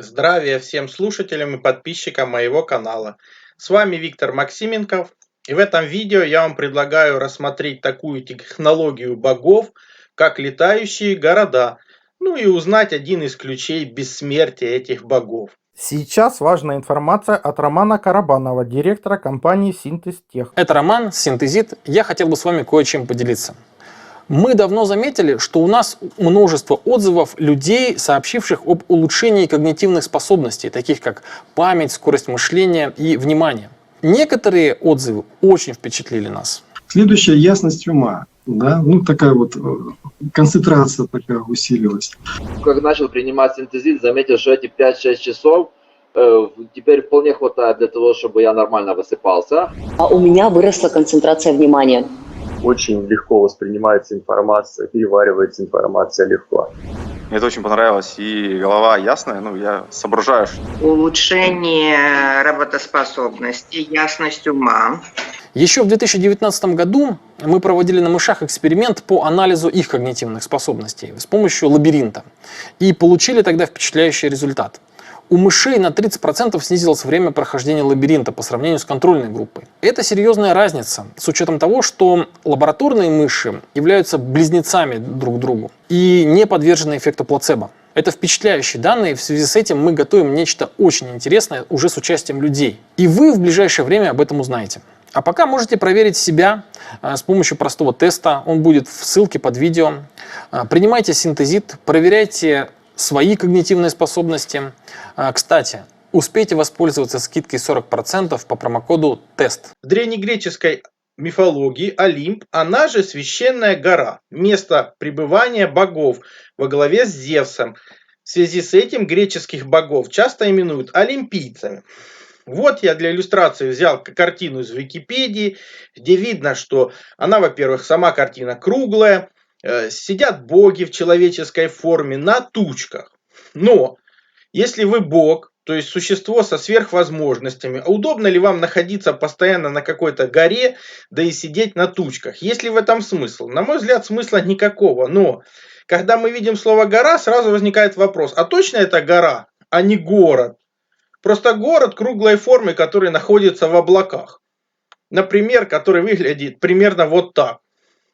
Здравия всем слушателям и подписчикам моего канала. С вами Виктор Максименков. И в этом видео я вам предлагаю рассмотреть такую технологию богов, как летающие города. Ну и узнать один из ключей бессмертия этих богов. Сейчас важная информация от Романа Карабанова, директора компании «Синтез-Тех». Это Роман, Синтезит. Я хотел бы с вами кое-чем поделиться. Мы давно заметили, что у нас множество отзывов людей, сообщивших об улучшении когнитивных способностей, таких как память, скорость мышления и внимание. Некоторые отзывы очень впечатлили нас. Следующая — ясность ума. Да? Такая вот концентрация такая усилилась. Как начал принимать синтезит, заметил, что эти 5-6 часов теперь вполне хватает для того, чтобы я нормально высыпался. А у меня выросла концентрация внимания. Очень легко воспринимается информация, переваривается информация легко. Мне это очень понравилось, и голова ясная, я соображаю. Улучшение работоспособности, ясность ума. Еще в 2019 году мы проводили на мышах эксперимент по анализу их когнитивных способностей с помощью лабиринта. И получили тогда впечатляющий результат. У мышей на 30% снизилось время прохождения лабиринта по сравнению с контрольной группой. Это серьезная разница, с учетом того, что лабораторные мыши являются близнецами друг другу и не подвержены эффекту плацебо. Это впечатляющие данные, и в связи с этим мы готовим нечто очень интересное уже с участием людей. И вы в ближайшее время об этом узнаете. А пока можете проверить себя с помощью простого теста, он будет в ссылке под видео. Принимайте синтезит, проверяйте свои когнитивные способности. Кстати, успейте воспользоваться скидкой 40% по промокоду ТЕСТ. В древнегреческой мифологии Олимп, она же священная гора, место пребывания богов во главе с Зевсом. В связи с этим греческих богов часто именуют олимпийцами. Вот я для иллюстрации взял картину из Википедии, где видно, что она, во-первых, сама картина круглая, сидят боги в человеческой форме на тучках. Но если вы бог, то есть существо со сверхвозможностями, удобно ли вам находиться постоянно на какой-то горе, да и сидеть на тучках? Есть ли в этом смысл? На мой взгляд, смысла никакого. Но когда мы видим слово «гора», сразу возникает вопрос, а точно это гора, а не город? Просто город круглой формы, который находится в облаках. Например, который выглядит примерно вот так.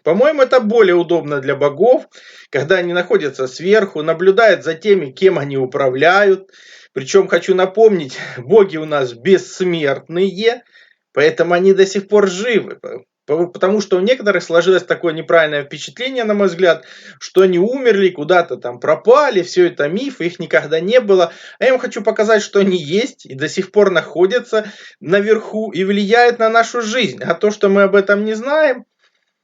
По-моему, это более удобно для богов, когда они находятся сверху, наблюдают за теми, кем они управляют. Причем, хочу напомнить, боги у нас бессмертные, поэтому они до сих пор живы. Потому что у некоторых сложилось такое неправильное впечатление, на мой взгляд, что они умерли, куда-то там пропали, все это миф, их никогда не было. А я им хочу показать, что они есть и до сих пор находятся наверху и влияют на нашу жизнь. А то, что мы об этом не знаем,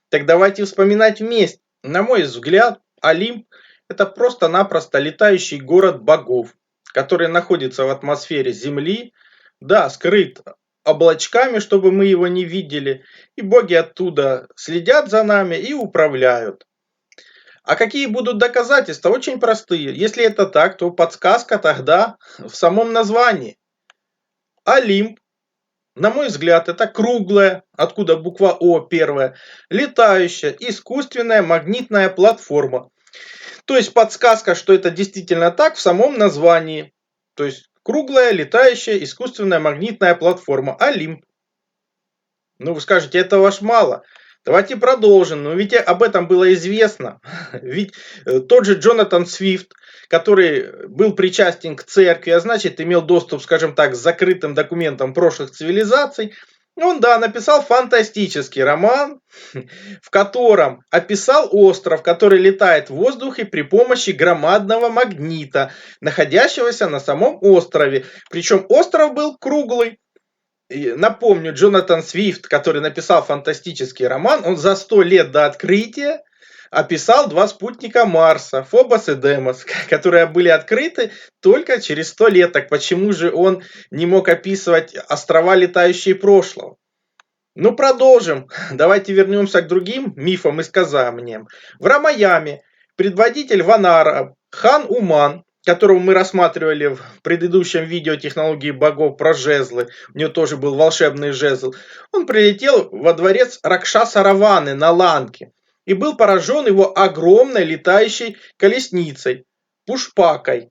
так давайте вспоминать вместе. На мой взгляд, Олимп — это просто-напросто летающий город богов, который находится в атмосфере Земли, да, скрыт облачками, чтобы мы его не видели, и боги оттуда следят за нами и управляют. А какие будут доказательства? Очень простые. Если это так, то подсказка тогда в самом названии. Олимп, на мой взгляд, это круглая, откуда буква О первая, летающая искусственная магнитная платформа. То есть подсказка, что это действительно так в самом названии. То есть круглая, летающая, искусственная магнитная платформа. Олимп. Вы скажете, этого аж мало. Давайте продолжим. Но ведь об этом было известно. Ведь тот же Джонатан Свифт, который был причастен к церкви, а значит имел доступ, скажем так, к закрытым документам прошлых цивилизаций, он, написал фантастический роман, в котором описал остров, который летает в воздухе при помощи громадного магнита, находящегося на самом острове. Причем остров был круглый. И напомню, Джонатан Свифт, который написал фантастический роман, он за 100 лет до открытия описал 2 спутника Марса, Фобос и Демос, которые были открыты только через 100 лет. Так почему же он не мог описывать острова, летающие прошлого? Продолжим. Давайте вернемся к другим мифам и сказаниям. В Рамаяме предводитель Ванара Хан Уман, которого мы рассматривали в предыдущем видео технологии богов про жезлы, у него тоже был волшебный жезл, он прилетел во дворец Ракшаса Раваны на Ланке и был поражен его огромной летающей колесницей, Пушпакой.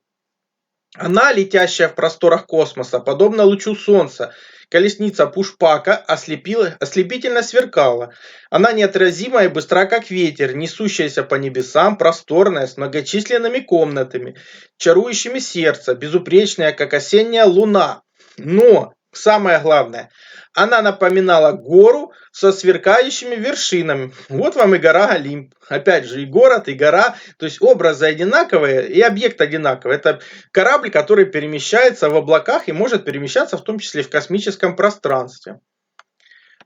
Она, летящая в просторах космоса, подобно лучу солнца, колесница Пушпака ослепительно сверкала. Она неотразима и быстра, как ветер, несущаяся по небесам, просторная, с многочисленными комнатами, чарующими сердце, безупречная, как осенняя луна. Но, самое главное, она напоминала гору со сверкающими вершинами. Вот вам и гора Олимп. Опять же, и город, и гора. То есть образы одинаковые, и объект одинаковый. Это корабль, который перемещается в облаках и может перемещаться в том числе в космическом пространстве.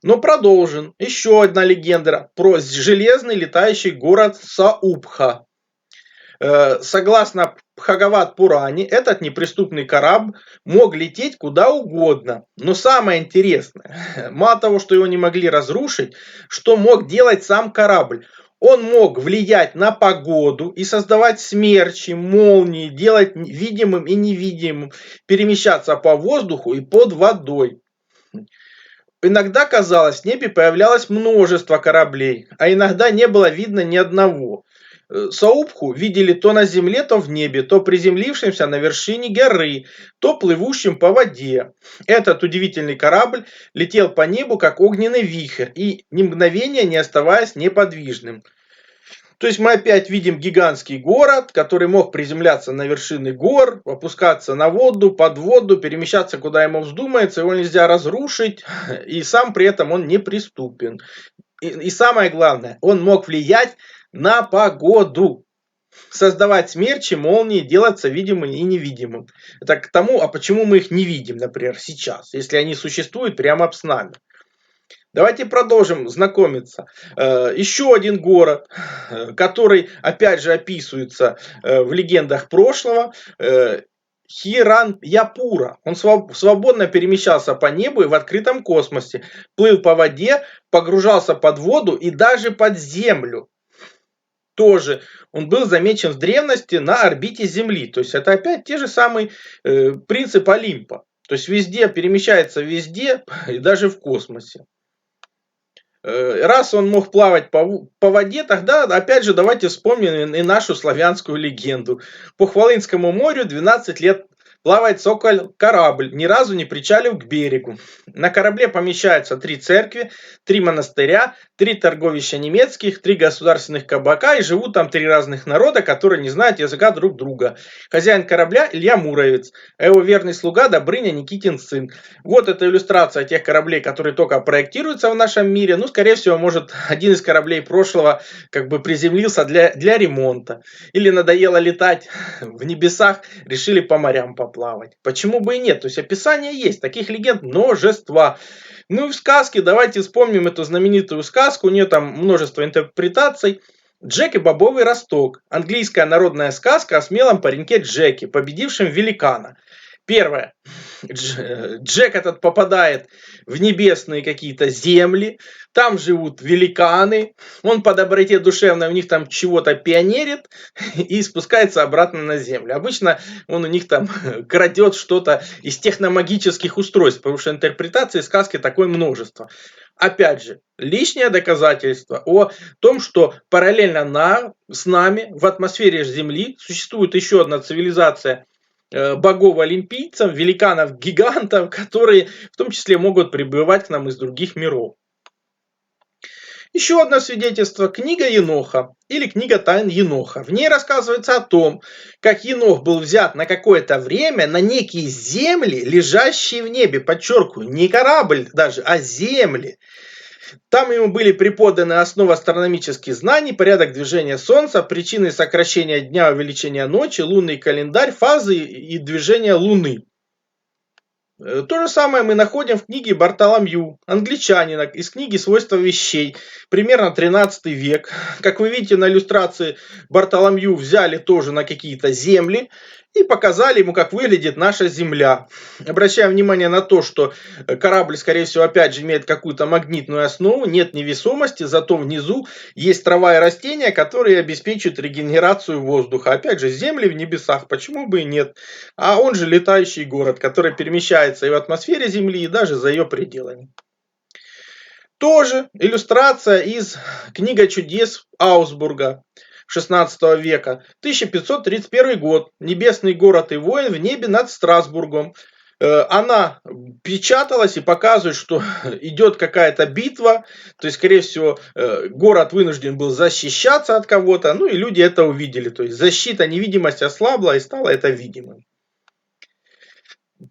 Но продолжим. Еще одна легенда про железный летающий город Саубха. Согласно Бхагават-Пуране, этот неприступный корабль мог лететь куда угодно. Но самое интересное, мало того, что его не могли разрушить, что мог делать сам корабль. Он мог влиять на погоду и создавать смерчи, молнии, делать видимым и невидимым, перемещаться по воздуху и под водой. Иногда, казалось, в небе появлялось множество кораблей, а иногда не было видно ни одного. Саубху видели то на земле, то в небе, то приземлившимся на вершине горы, то плывущим по воде. Этот удивительный корабль летел по небу, как огненный вихрь, и ни мгновения не оставаясь неподвижным. То есть мы опять видим гигантский город, который мог приземляться на вершины гор, опускаться на воду, под воду, перемещаться куда ему вздумается, его нельзя разрушить, и сам при этом он неприступен. И самое главное, он мог влиять на погоду, создавать смерчи, молнии, делаться видимым и невидимым. Это к тому, а почему мы их не видим, например, сейчас, если они существуют прямо с нами. Давайте продолжим знакомиться. Еще один город, который опять же описывается в легендах прошлого, Хираньяпура. Он свободно перемещался по небу и в открытом космосе, плыл по воде, погружался под воду и даже под землю. Тоже он был замечен в древности на орбите Земли. То есть это опять те же самые принцип Олимпа. То есть везде перемещается, везде и даже в космосе. Раз он мог плавать по воде, тогда опять же давайте вспомним и нашу славянскую легенду. По Хвалынскому морю 12 лет плавает корабль, ни разу не причалив к берегу. На корабле помещаются 3 церкви, 3 монастыря, 3 торговища немецких, 3 государственных кабака, и живут там 3 разных народа, которые не знают языка друг друга. Хозяин корабля Илья Муромец, а его верный слуга Добрыня Никитин сын. Вот это иллюстрация тех кораблей, которые только проектируются в нашем мире. Ну, скорее всего, может, один из кораблей прошлого как бы приземлился для ремонта. Или надоело летать в небесах, решили по морям поплавать. Почему бы и нет? То есть описание есть, таких легенд множество. Ну и в сказке, давайте вспомним эту знаменитую сказку, у нее там множество интерпретаций. Джек и бобовый росток. Английская народная сказка о смелом пареньке Джеке, победившем великана. Первое. Джек этот попадает в небесные какие-то земли, там живут великаны, он по доброте душевной у них там чего-то пионерит и спускается обратно на землю. Обычно он у них там крадет что-то из техномагических устройств, потому что интерпретации сказки такое множество. Опять же, лишнее доказательство о том, что параллельно с нами в атмосфере Земли существует еще одна цивилизация богов-олимпийцев, великанов-гигантов, которые в том числе могут прибывать к нам из других миров. Еще одно свидетельство – книга Еноха или книга Тайн Еноха. В ней рассказывается о том, как Енох был взят на какое-то время на некие земли, лежащие в небе. Подчеркиваю, не корабль даже, а земли. Там ему были преподаны основы астрономических знаний, порядок движения Солнца, причины сокращения дня, увеличения ночи, лунный календарь, фазы и движения Луны. То же самое мы находим в книге Бартоломью, англичанина, из книги «Свойства вещей», примерно 13 век. Как вы видите, на иллюстрации Бартоломью взяли тоже на какие-то земли и показали ему, как выглядит наша Земля. Обращаем внимание на то, что корабль, скорее всего, опять же имеет какую-то магнитную основу, нет невесомости, зато внизу есть трава и растения, которые обеспечивают регенерацию воздуха. Опять же, земли в небесах, почему бы и нет? А он же летающий город, который перемещается и в атмосфере Земли, и даже за ее пределами. Тоже иллюстрация из «Книга чудес» Аусбурга. XVI века. 1531 год. Небесный город и воин в небе над Страсбургом. Она печаталась и показывает, что идет какая-то битва, то есть, скорее всего, город вынужден был защищаться от кого-то, ну и люди это увидели, то есть защита, невидимость ослабла и стало это видимым.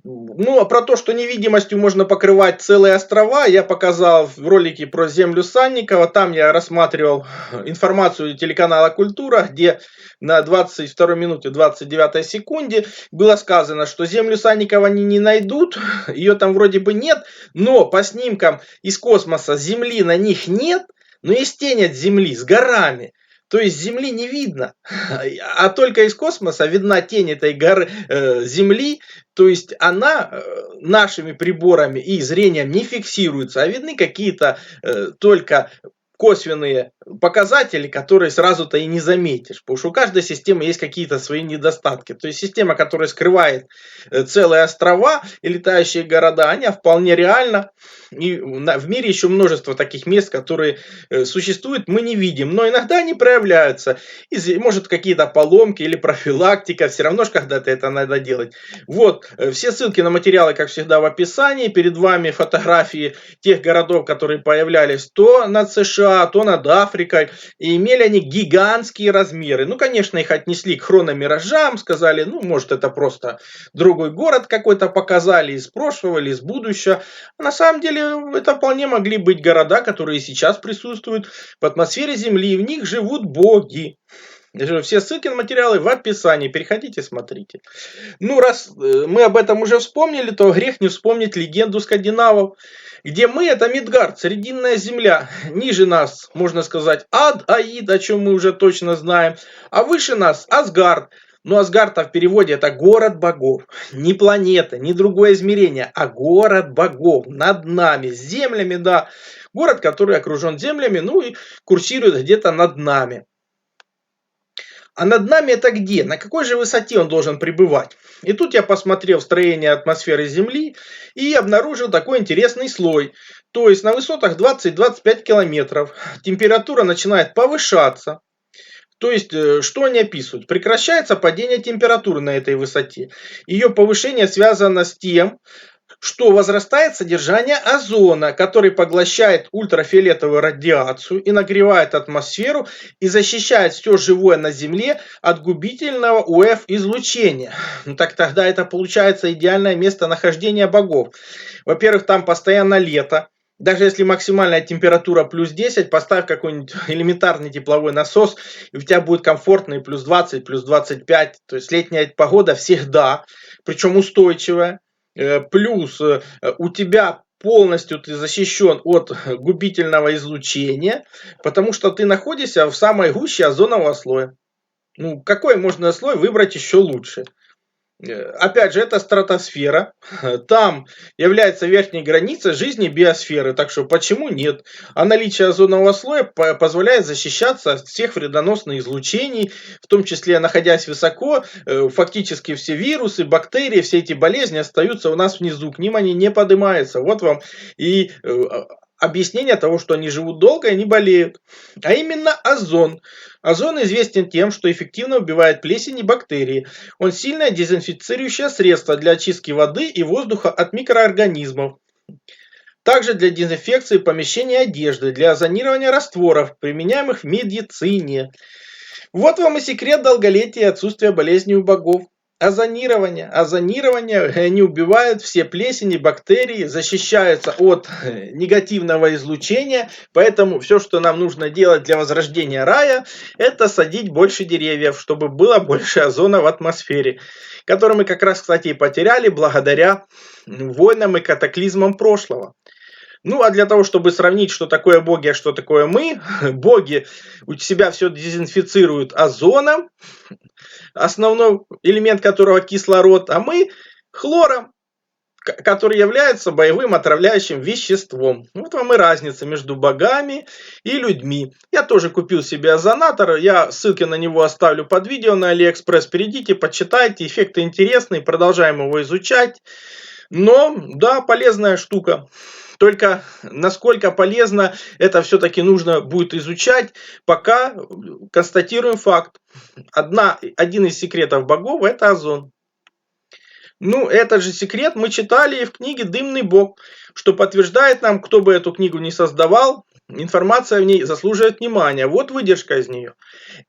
Ну, а про то, что невидимостью можно покрывать целые острова, я показал в ролике про землю Санникова. Там я рассматривал информацию телеканала «Культура», где на 22 минуте 29 секунде было сказано, что землю Санникова они не найдут, ее там вроде бы нет, но по снимкам из космоса Земли на них нет, но есть тень от Земли с горами. То есть Земли не видно, а только из космоса видна тень этой горы Земли, то есть она нашими приборами и зрением не фиксируется, а видны какие-то только косвенные показатели, которые сразу-то и не заметишь, потому что у каждой системы есть какие-то свои недостатки. То есть система, которая скрывает целые острова и летающие города, они вполне реально. И в мире еще множество таких мест, которые существуют, мы не видим, но иногда они проявляются. И, может, какие-то поломки или профилактика, все равно же когда-то это надо делать. Вот, все ссылки на материалы, как всегда, в описании. Перед вами фотографии тех городов, которые появлялись то над США, то над Африкой. И имели они гигантские размеры. Ну, конечно, их отнесли к хрономиражам, сказали, ну, может, это просто другой город какой-то показали из прошлого или из будущего. А на самом деле, это вполне могли быть города, которые сейчас присутствуют в атмосфере Земли, и в них живут боги. Все ссылки на материалы в описании. Переходите, смотрите. Ну, раз мы об этом уже вспомнили, то грех не вспомнить легенду скандинавов, где мы — это Мидгард, Срединная земля. Ниже нас, можно сказать, Ад, Аид, о чем мы уже точно знаем. А выше нас Асгард. Ну, Асгард в переводе это город богов. Не планета, не другое измерение, а город богов над нами, с землями, да. Город, который окружен землями, ну и курсирует где-то над нами. А над нами это где? На какой же высоте он должен пребывать? И тут я посмотрел строение атмосферы Земли и обнаружил такой интересный слой. То есть на высотах 20-25 километров температура начинает повышаться. То есть, что они описывают? Прекращается падение температуры на этой высоте. Ее повышение связано с тем, что возрастает содержание озона, который поглощает ультрафиолетовую радиацию и нагревает атмосферу и защищает все живое на Земле от губительного УФ-излучения. Ну так тогда это получается идеальное местонахождение богов. Во-первых, там постоянно лето. Даже если максимальная температура плюс 10, поставь какой-нибудь элементарный тепловой насос, и у тебя будет комфортный плюс 20, плюс 25. То есть летняя погода всегда, причем устойчивая. Плюс у тебя полностью ты защищен от губительного излучения, потому что ты находишься в самой гуще озонового слоя. Ну, какой можно слой выбрать еще лучше? Опять же, это стратосфера. Там является верхней границей жизни биосферы. Так что почему нет? А наличие озонового слоя позволяет защищаться от всех вредоносных излучений, в том числе находясь высоко, фактически все вирусы, бактерии, все эти болезни остаются у нас внизу, к ним они не поднимаются. Вот вам и объяснение того, что они живут долго и не болеют. А именно озон. Озон известен тем, что эффективно убивает плесень и бактерии. Он сильное дезинфицирующее средство для очистки воды и воздуха от микроорганизмов. Также для дезинфекции помещений и одежды, для озонирования растворов, применяемых в медицине. Вот вам и секрет долголетия и отсутствия болезней у богов. Озонирование. Они убивают все плесени, бактерии, защищаются от негативного излучения. Поэтому все, что нам нужно делать для возрождения рая, это садить больше деревьев, чтобы было больше озона в атмосфере, который мы как раз, кстати, и потеряли благодаря войнам и катаклизмам прошлого. Ну, а для того, чтобы сравнить, что такое боги, а что такое мы, боги у себя все дезинфицируют озоном, основной элемент которого кислород, а мы хлором, который является боевым отравляющим веществом. Вот вам и разница между богами и людьми. Я тоже купил себе озонатор, я ссылки на него оставлю под видео на AliExpress. Перейдите, почитайте, эффекты интересные, продолжаем его изучать. Но, да, полезная штука. Только насколько полезно это все-таки нужно будет изучать, пока констатируем факт. Один из секретов богов – это озон. Ну, этот же секрет мы читали и в книге «Дымный бог», что подтверждает нам, кто бы эту книгу не создавал, информация в ней заслуживает внимания. Вот выдержка из нее.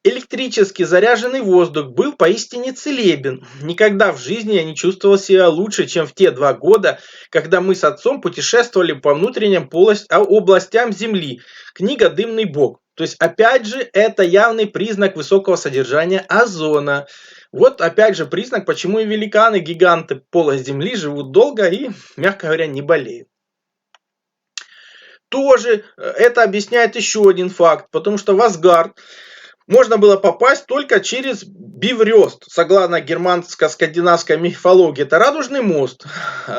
Электрически заряженный воздух был поистине целебен. Никогда в жизни я не чувствовал себя лучше, чем в те 2 года, когда мы с отцом путешествовали по внутренним областям Земли. Книга «Дымный бог». То есть, опять же, это явный признак высокого содержания озона. Вот, опять же, признак, почему и великаны, гиганты пола Земли живут долго и, мягко говоря, не болеют. Тоже это объясняет еще один факт, потому что в Асгард можно было попасть только через Бифрёст, согласно германско-скандинавской мифологии. Это радужный мост,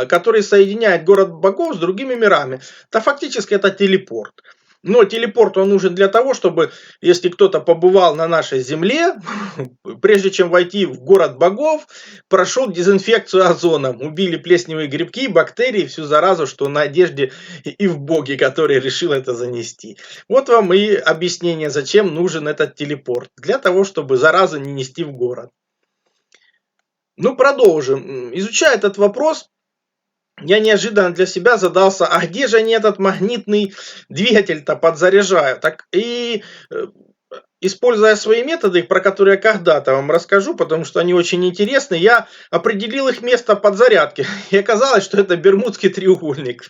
который соединяет город богов с другими мирами. Это фактически это телепорт. Но телепорт он нужен для того, чтобы, если кто-то побывал на нашей земле, прежде чем войти в город богов, прошел дезинфекцию озоном, убили плесневые грибки, бактерии, всю заразу, что на одежде и в боге, который решил это занести. Вот вам и объяснение, зачем нужен этот телепорт. Для того, чтобы заразу не нести в город. Ну, продолжим. Изучая этот вопрос, я неожиданно для себя задался, а где же они этот магнитный двигатель-то подзаряжают? Так и используя свои методы, про которые я когда-то вам расскажу, потому что они очень интересны, я определил их место подзарядки. И оказалось, что это Бермудский треугольник.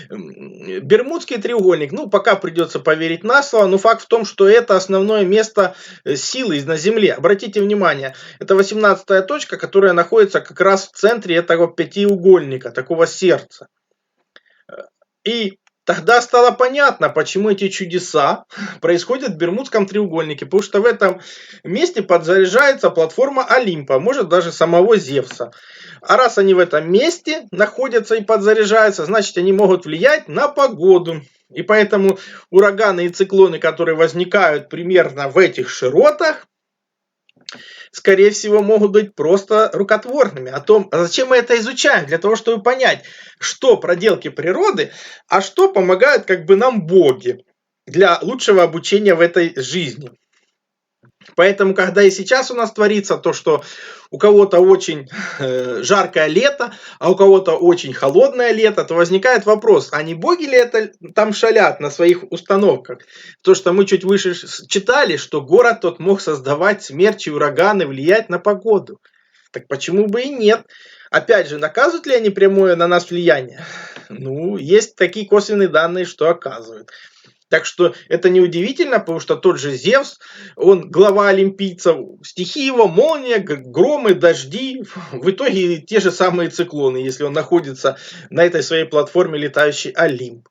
Бермудский треугольник, ну пока придется поверить на слово, но факт в том, что это основное место силы на Земле. Обратите внимание, это 18-я точка, которая находится как раз в центре этого пятиугольника, такого сердца. И тогда стало понятно, почему эти чудеса происходят в Бермудском треугольнике, потому что в этом месте подзаряжается платформа Олимпа, может даже самого Зевса. А раз они в этом месте находятся и подзаряжаются, значит они могут влиять на погоду. И поэтому ураганы и циклоны, которые возникают примерно в этих широтах, скорее всего, могут быть просто рукотворными. А зачем мы это изучаем? Для того, чтобы понять, что проделки природы, а что помогают как бы нам боги для лучшего обучения в этой жизни. Поэтому, когда и сейчас у нас творится то, что у кого-то очень жаркое лето, а у кого-то очень холодное лето, то возникает вопрос, а не боги ли это там шалят на своих установках? То, что мы чуть выше читали, что город тот мог создавать смерчи, ураганы, влиять на погоду. Так почему бы и нет? Опять же, наказывают ли они прямое на нас влияние? Ну, есть такие косвенные данные, что оказывают. Так что это неудивительно, потому что тот же Зевс, он глава олимпийцев, стихи его, молния, громы, дожди, в итоге те же самые циклоны, если он находится на этой своей платформе летающий Олимп.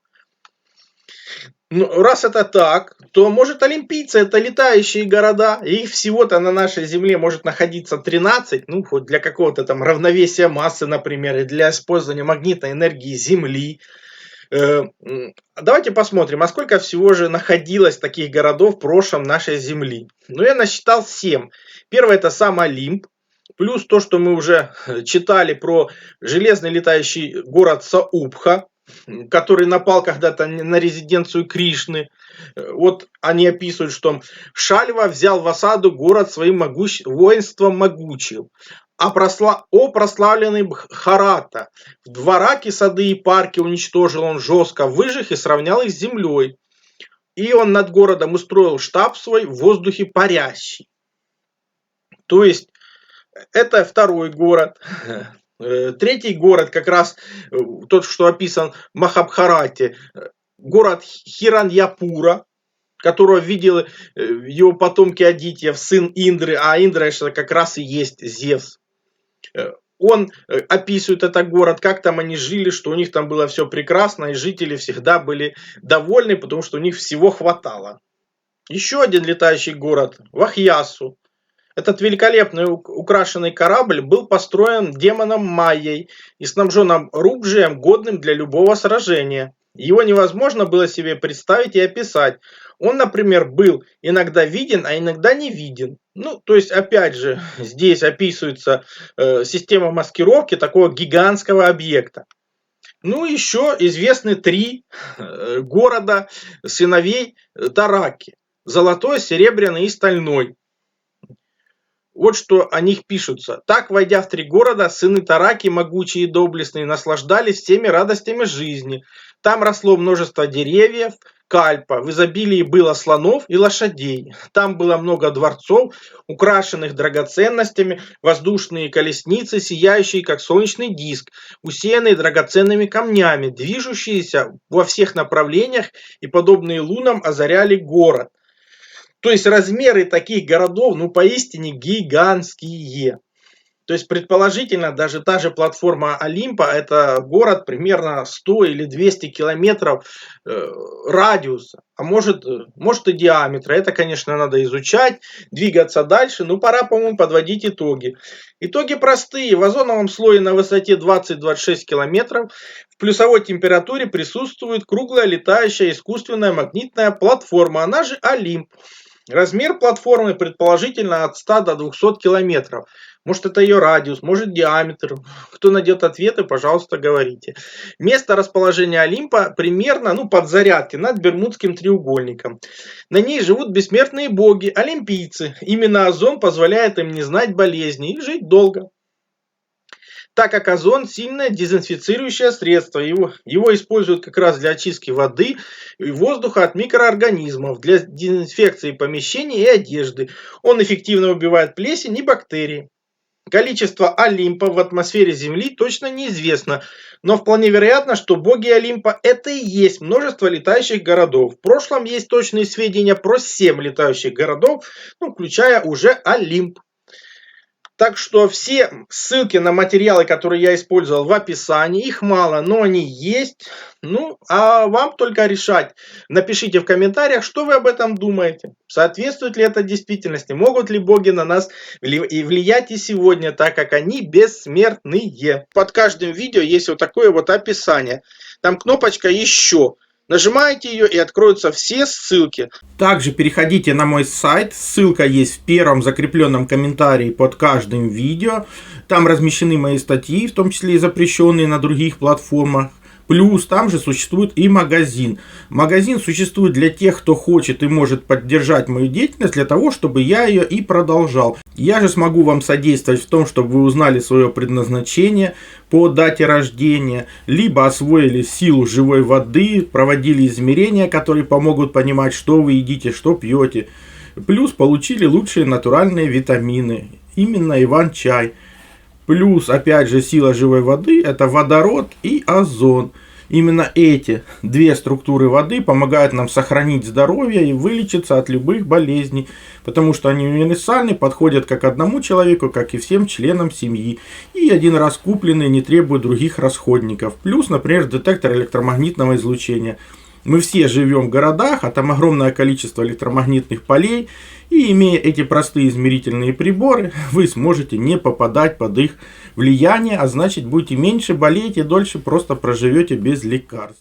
Ну, раз это так, то может олимпийцы это летающие города, их всего-то на нашей Земле может находиться 13, ну хоть для какого-то там равновесия массы, например, и для использования магнитной энергии Земли. Давайте посмотрим, а сколько всего же находилось таких городов в прошлом нашей Земли. Ну, я насчитал 7. Первый это сам Олимп, плюс то, что мы уже читали про железный летающий город Саубха, который напал когда-то на резиденцию Кришны. Вот они описывают, что Шальва взял в осаду город своим воинством могучим. Прославленный Бхарата. В двораки, сады и парки уничтожил он жестко, выжег и сравнял их с землей. И он над городом устроил штаб свой в воздухе парящий. То есть, это второй город. Третий город, как раз тот, что описан в Махабхарате, город Хираньяпура, которого видели его потомки Адитьев, сын Индры, а Индра это как раз и есть Зевс. Он описывает этот город, как там они жили, что у них там было все прекрасно, и жители всегда были довольны, потому что у них всего хватало. Еще один летающий город, Вахьясу. Этот великолепный украшенный корабль был построен демоном Майей и снабжен оружием, годным для любого сражения. Его невозможно было себе представить и описать. Он, например, был иногда виден, а иногда не виден. Ну, то есть, опять же, здесь описывается система маскировки такого гигантского объекта. Ну, еще известны 3 города сыновей Тараки. Золотой, Серебряный и Стальной. Вот что о них пишутся. Так, войдя в 3 города, сыны Тараки, могучие и доблестные, наслаждались всеми радостями жизни. Там росло множество деревьев, кальпа, в изобилии было слонов и лошадей. Там было много дворцов, украшенных драгоценностями, воздушные колесницы, сияющие как солнечный диск, усеянные драгоценными камнями, движущиеся во всех направлениях и, подобные лунам, озаряли город. То есть размеры таких городов, ну, поистине гигантские. То есть, предположительно, даже та же платформа Олимпа, это город примерно 100 или 200 километров радиуса, а может и диаметра. Это, конечно, надо изучать, двигаться дальше. Ну, пора, по-моему, подводить итоги. Итоги простые. В озоновом слое на высоте 20-26 километров в плюсовой температуре присутствует круглая летающая искусственная магнитная платформа, она же Олимп. Размер платформы предположительно от 100 до 200 километров. Может, это ее радиус, может, диаметр. Кто найдет ответы, пожалуйста, говорите. Место расположения Олимпа примерно, подзарядки над Бермудским треугольником. На ней живут бессмертные боги, олимпийцы. Именно озон позволяет им не знать болезней и жить долго. Так как озон сильное дезинфицирующее средство, его используют как раз для очистки воды и воздуха от микроорганизмов, для дезинфекции помещений и одежды. Он эффективно убивает плесень и бактерии. Количество Олимпа в атмосфере Земли точно неизвестно, но вполне вероятно, что боги Олимпа это и есть множество летающих городов. В прошлом есть точные сведения про 7 летающих городов, включая уже Олимп. Так что все ссылки на материалы, которые я использовал, в описании. Их мало, но они есть. А вам только решать. Напишите в комментариях, что вы об этом думаете. Соответствует ли это действительности? Могут ли боги на нас влиять и сегодня, так как они бессмертные? Под каждым видео есть вот такое вот описание. Там кнопочка «Еще». Нажимаете ее и откроются все ссылки. Также переходите на мой сайт, ссылка есть в первом закрепленном комментарии под каждым видео. Там размещены мои статьи, в том числе и запрещенные на других платформах. Плюс там же существует и магазин. Магазин существует для тех, кто хочет и может поддержать мою деятельность, для того, чтобы я ее и продолжал. Я же смогу вам содействовать в том, чтобы вы узнали свое предназначение по дате рождения, либо освоили силу живой воды, проводили измерения, которые помогут понимать, что вы едите, что пьете. Плюс получили лучшие натуральные витамины, именно Иван-чай. Плюс, опять же, сила живой воды – это водород и озон. Именно эти 2 структуры воды помогают нам сохранить здоровье и вылечиться от любых болезней, потому что они универсальны, подходят как одному человеку, как и всем членам семьи. И один раз купленные не требуют других расходников. Плюс, например, детектор электромагнитного излучения. Мы все живем в городах, а там огромное количество электромагнитных полей. И имея эти простые измерительные приборы, вы сможете не попадать под их влияние, а значит будете меньше болеть и дольше просто проживете без лекарств.